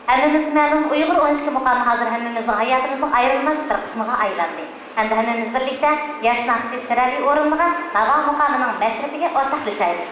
Hammamizga ma'lum Uyg'ur 12 muqomi hozir hammamizning hayotimizning ayrilmas bir qismiga aylandi. Hamda hammamiz birlikda yosh naqshi Shirali o'rinlig'a Navo muqomining mashrifiga o'rtoqlashaylik.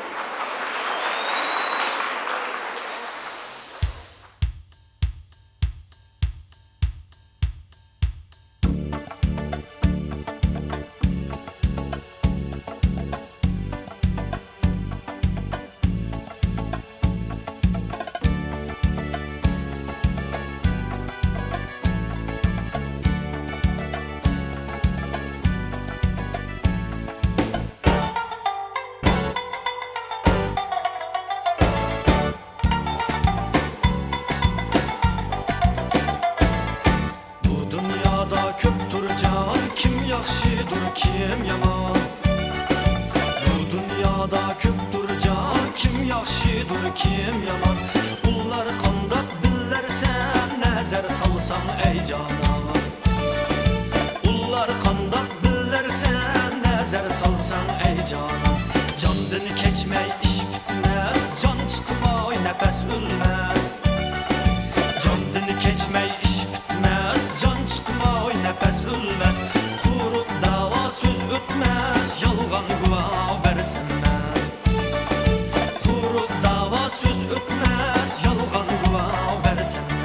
Kim yaman? Bu dünyada köptür can, kim yaxşıdır, kim yaman? Bunlar qandaq billərsən, nəzər salsan ey canan. Bunlar qandaq billərsən, nəzər salsan ey canan. Candan keçmək iş bitməz, can çıxmay nəfəs ölməz. Candan keçmək iş bitməz, can çıxmay nəfəs ölməz. Söz ötmez, yalgan guva versenler. Kurup dava söz ötmez, yalgan guva versenler.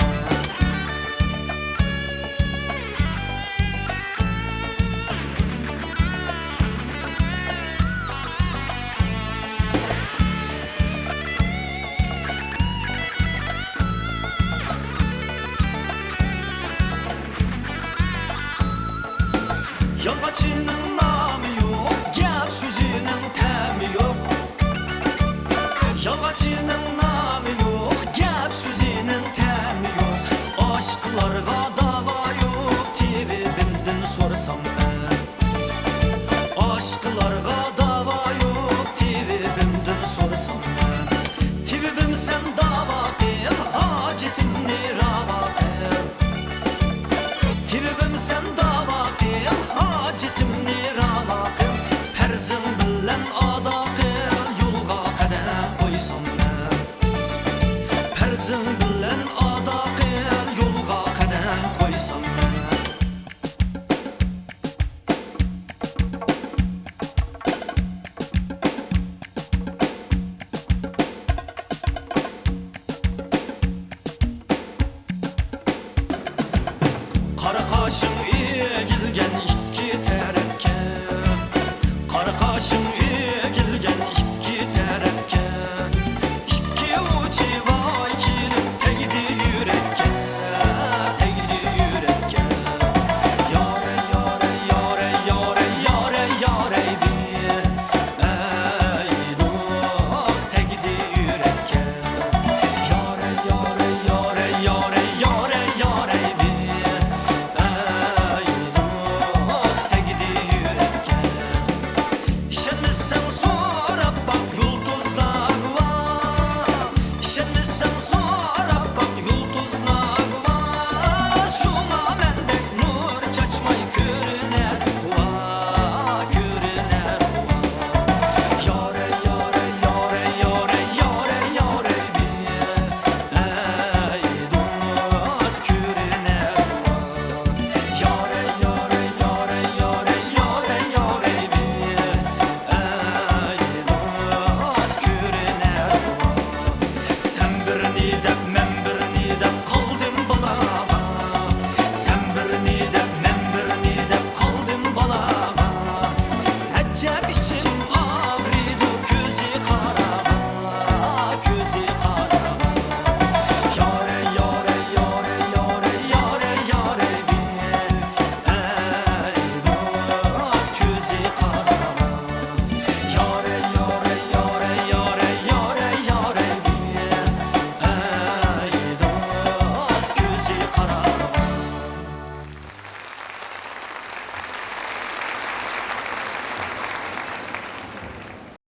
Yalgaçının namı yok, gel sözünün temi yok. Yalgaçının namı yok, gel sözünün temi yok. Aşklarga dava yok, TV'bimden sorsam ben. Aşklarga dava yok, TV'bimden sorsam ben. TV'bim sen dava qil, hacetimni rava qil. TV'bim sen dava qil, hacetimni rava qil. Perzim bilen ada qil, yolga qadam qo'ysam men. Perzim bilen ada qil, yolga qadam qo'ysam men. Qara qaşım